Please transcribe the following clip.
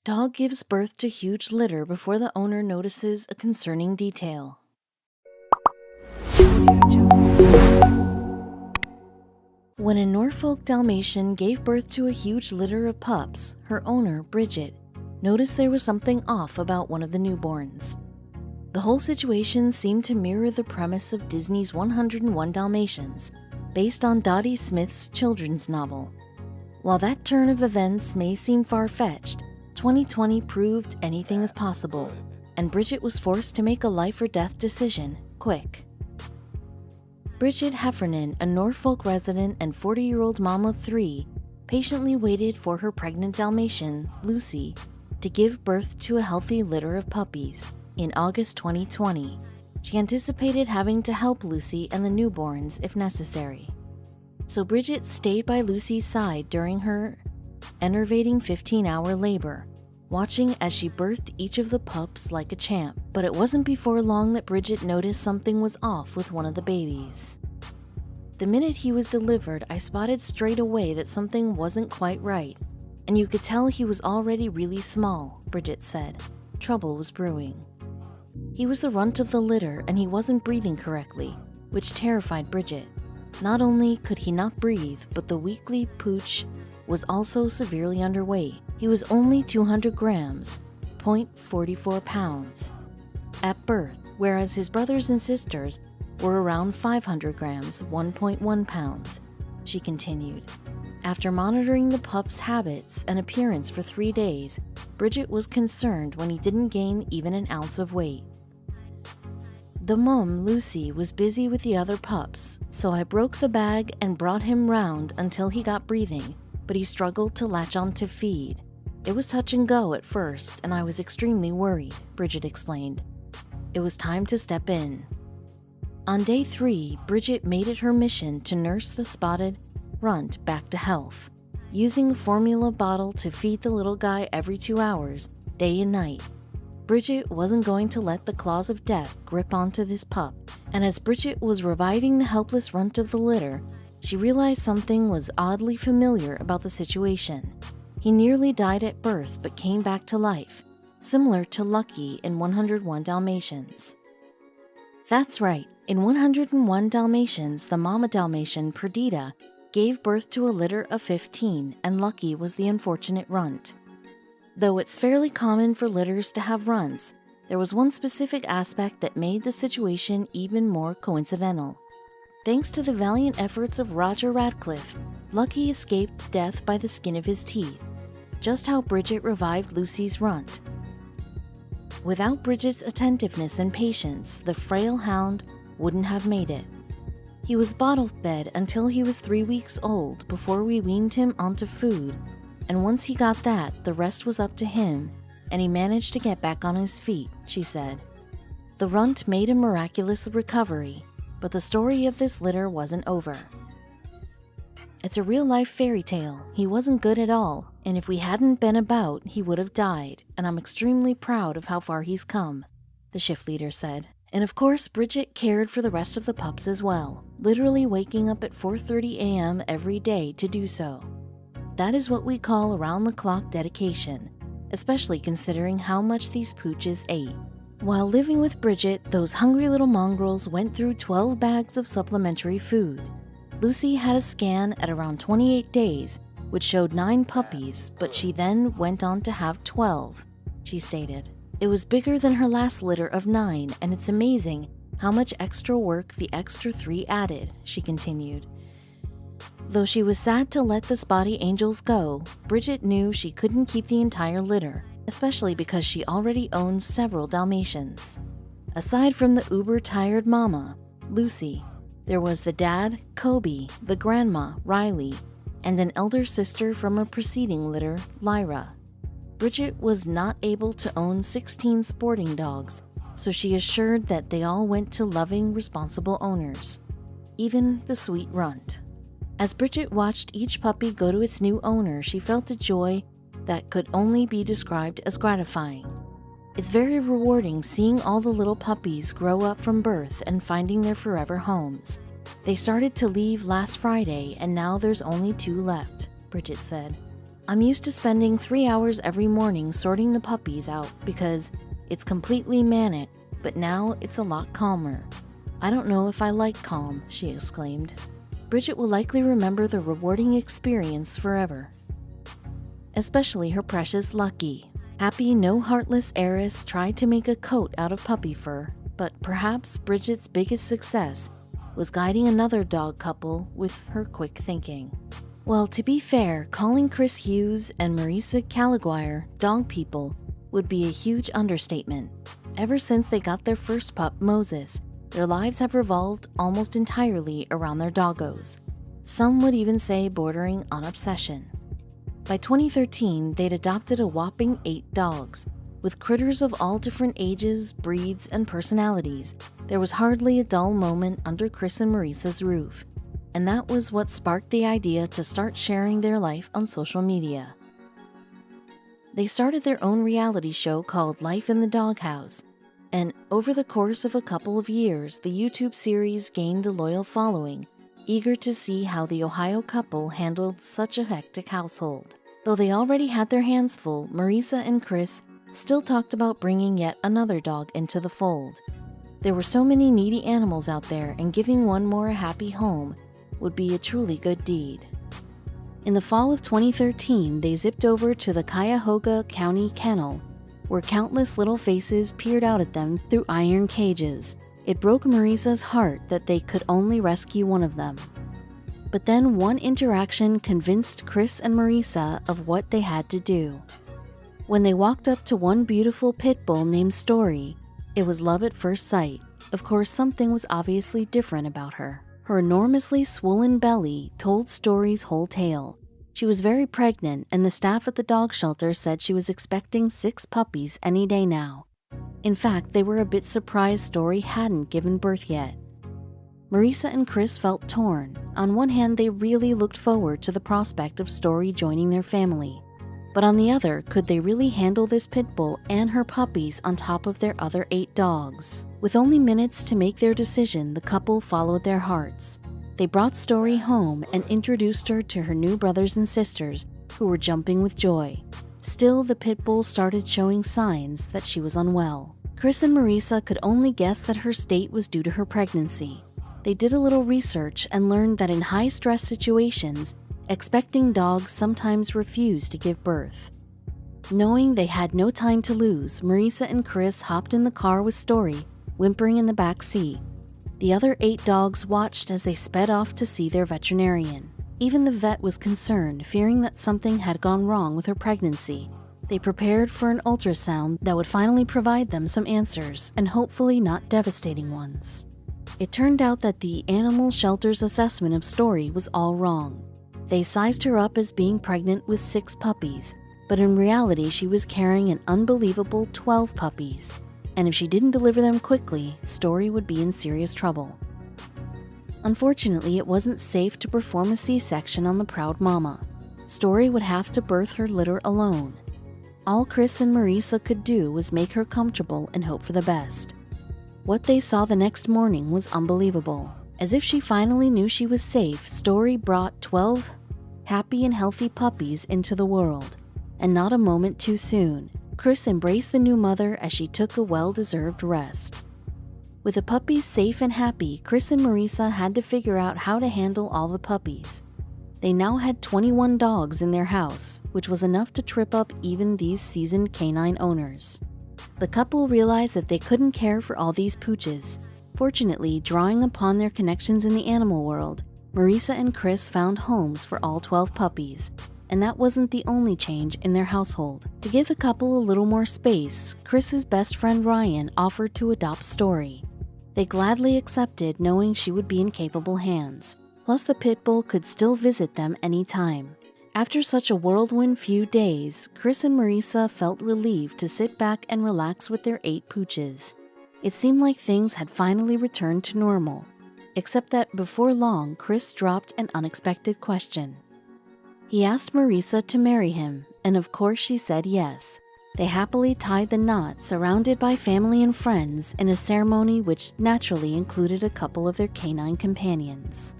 Dog gives birth to huge litter before the owner notices a concerning detail. When a Norfolk Dalmatian gave birth to a huge litter of pups, her owner, Bridget, noticed there was something off about one of the newborns. The whole situation seemed to mirror the premise of Disney's 101 Dalmatians, based on Dottie Smith's children's novel. While that turn of events may seem far-fetched, 2020 proved anything is possible, and Bridget was forced to make a life-or-death decision, quick. Bridget Heffernan, a Norfolk resident and 40-year-old mom of 3, patiently waited for her pregnant Dalmatian, Lucy, to give birth to a healthy litter of puppies. In August 2020, she anticipated having to help Lucy and the newborns if necessary. So Bridget stayed by Lucy's side during her enervating 15-hour labor, watching as she birthed each of the pups like a champ. But it wasn't before long that Bridget noticed something was off with one of the babies. The minute he was delivered, I spotted straight away that something wasn't quite right, and you could tell he was already really small, Bridget said. Trouble was brewing. He was the runt of the litter and he wasn't breathing correctly, which terrified Bridget. Not only could he not breathe, but the weakly pooch was also severely underweight. He was only 200 grams, 0.44 pounds, at birth, whereas his brothers and sisters were around 500 grams, 1.1 pounds, she continued. After monitoring the pup's habits and appearance for 3 days, Bridget was concerned when he didn't gain even an ounce of weight. The mom, Lucy, was busy with the other pups, so I broke the bag and brought him round until he got breathing, but he struggled to latch on to feed. It was touch and go at first, and I was extremely worried, Bridget explained. It was time to step in. On day 3, Bridget made it her mission to nurse the spotted runt back to health, using a formula bottle to feed the little guy every 2 hours, day and night. Bridget wasn't going to let the claws of death grip onto this pup, and as Bridget was reviving the helpless runt of the litter, she realized something was oddly familiar about the situation. He nearly died at birth but came back to life, similar to Lucky in 101 Dalmatians. That's right, in 101 Dalmatians, the mama Dalmatian, Perdita, gave birth to a litter of 15, and Lucky was the unfortunate runt. Though it's fairly common for litters to have runts, there was one specific aspect that made the situation even more coincidental. Thanks to the valiant efforts of Roger Radcliffe, Lucky escaped death by the skin of his teeth, just how Bridget revived Lucy's runt. Without Bridget's attentiveness and patience, the frail hound wouldn't have made it. He was bottle-fed until he was 3 weeks old before we weaned him onto food, and once he got that, the rest was up to him, and he managed to get back on his feet, she said. The runt made a miraculous recovery, but the story of this litter wasn't over. It's a real-life fairy tale. He wasn't good at all, and if we hadn't been about, he would have died, and I'm extremely proud of how far he's come, the shift leader said. And of course, Bridget cared for the rest of the pups as well, literally waking up at 4:30 a.m. every day to do so. That is what we call around-the-clock dedication, especially considering how much these pooches ate. While living with Bridget, those hungry little mongrels went through 12 bags of supplementary food. Lucy had a scan at around 28 days, which showed 9 puppies, but she then went on to have 12, she stated. It was bigger than her last litter of 9, and it's amazing how much extra work the extra 3 added, she continued. Though she was sad to let the spotty angels go, Bridget knew she couldn't keep the entire litter, especially because she already owns several Dalmatians. Aside from the uber-tired mama, Lucy, there was the dad, Kobe, the grandma, Riley, and an elder sister from a preceding litter, Lyra. Bridget was not able to own 16 sporting dogs, so she assured that they all went to loving, responsible owners, even the sweet runt. As Bridget watched each puppy go to its new owner, she felt a joy that could only be described as gratifying. It's very rewarding seeing all the little puppies grow up from birth and finding their forever homes. They started to leave last Friday, and now there's only 2 left, Bridget said. I'm used to spending 3 hours every morning sorting the puppies out because it's completely manic, but now it's a lot calmer. I don't know if I like calm," she exclaimed. Bridget will likely remember the rewarding experience forever. Especially her precious Lucky. Happy, no heartless heiress tried to make a coat out of puppy fur, but perhaps Bridget's biggest success was guiding another dog couple with her quick thinking. Well, to be fair, calling Chris Hughes and Marisa Caliguire dog people would be a huge understatement. Ever since they got their first pup, Moses, their lives have revolved almost entirely around their doggos. Some would even say bordering on obsession. By 2013, they'd adopted a whopping 8 dogs. With critters of all different ages, breeds, and personalities, there was hardly a dull moment under Chris and Marisa's roof. And that was what sparked the idea to start sharing their life on social media. They started their own reality show called Life in the Doghouse, and over the course of a couple of years, the YouTube series gained a loyal following, eager to see how the Ohio couple handled such a hectic household. Though they already had their hands full, Marisa and Chris still talked about bringing yet another dog into the fold. There were so many needy animals out there, and giving one more a happy home would be a truly good deed. In the fall of 2013, they zipped over to the Cuyahoga County Kennel, where countless little faces peered out at them through iron cages. It broke Marisa's heart that they could only rescue one of them. But then one interaction convinced Chris and Marisa of what they had to do. When they walked up to one beautiful pit bull named Story, it was love at first sight. Of course, something was obviously different about her. Her enormously swollen belly told Story's whole tale. She was very pregnant, and the staff at the dog shelter said she was expecting 6 puppies any day now. In fact, they were a bit surprised Story hadn't given birth yet. Marisa and Chris felt torn. On one hand, they really looked forward to the prospect of Story joining their family. But on the other, could they really handle this pit bull and her puppies on top of their other 8 dogs? With only minutes to make their decision, the couple followed their hearts. They brought Story home and introduced her to her new brothers and sisters, who were jumping with joy. Still, the pit bull started showing signs that she was unwell. Chris and Marisa could only guess that her state was due to her pregnancy. They did a little research and learned that in high-stress situations, expecting dogs sometimes refuse to give birth. Knowing they had no time to lose, Marisa and Chris hopped in the car with Story, whimpering in the back seat. The other 8 dogs watched as they sped off to see their veterinarian. Even the vet was concerned, fearing that something had gone wrong with her pregnancy. They prepared for an ultrasound that would finally provide them some answers, and hopefully not devastating ones. It turned out that the animal shelter's assessment of Story was all wrong. They sized her up as being pregnant with 6 puppies, but in reality she was carrying an unbelievable 12 puppies, and if she didn't deliver them quickly, Story would be in serious trouble. Unfortunately, it wasn't safe to perform a C-section on the proud mama. Story would have to birth her litter alone. All Chris and Marisa could do was make her comfortable and hope for the best. What they saw the next morning was unbelievable. As if she finally knew she was safe, Story brought 12 happy and healthy puppies into the world. And not a moment too soon, Chris embraced the new mother as she took a well-deserved rest. With the puppies safe and happy, Chris and Marisa had to figure out how to handle all the puppies. They now had 21 dogs in their house, which was enough to trip up even these seasoned canine owners. The couple realized that they couldn't care for all these pooches. Fortunately, drawing upon their connections in the animal world, Marisa and Chris found homes for all 12 puppies, and that wasn't the only change in their household. To give the couple a little more space, Chris's best friend Ryan offered to adopt Story. They gladly accepted, knowing she would be in capable hands. Plus, the pit bull could still visit them anytime. After such a whirlwind few days, Chris and Marisa felt relieved to sit back and relax with their 8 pooches. It seemed like things had finally returned to normal, except that before long, Chris dropped an unexpected question. He asked Marisa to marry him, and of course she said yes. They happily tied the knot, surrounded by family and friends, in a ceremony which naturally included a couple of their canine companions.